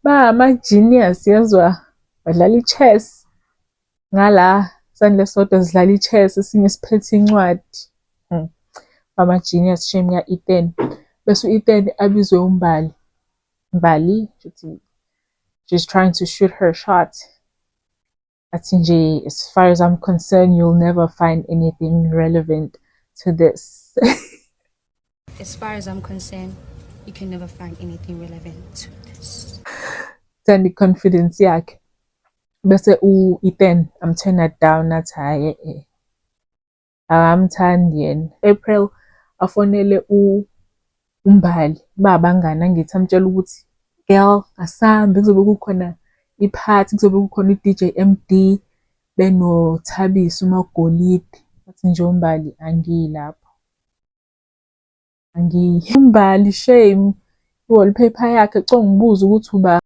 Ama-genius yazwa badlala i-chess ngala sandle sodwa sidlala i-chess esinye siphethe incwadi. Ama-genius shame ka-Ethan. Bese u-Ethan abizwe uMbali. Mbali shuthi she's trying to shoot her shot. Athi nje, as far as I'm concerned, you'll never find anything relevant to this. As far as I'm concerned, you can never find anything relevant to this. Then the confidence yakhe. Bese u-Ethan amturna down athi hayi akamthandi yena. April afonele uMbali babangani angithi amtshela ukuthi girl asambe kuzobe kukhona iphathi kuzobe kukhona i-DJ MD benoThabisa uMagolide. Athi nje uMbali angilapho. UMbali shame iwallpaper yakhe congibuza ukuthi uba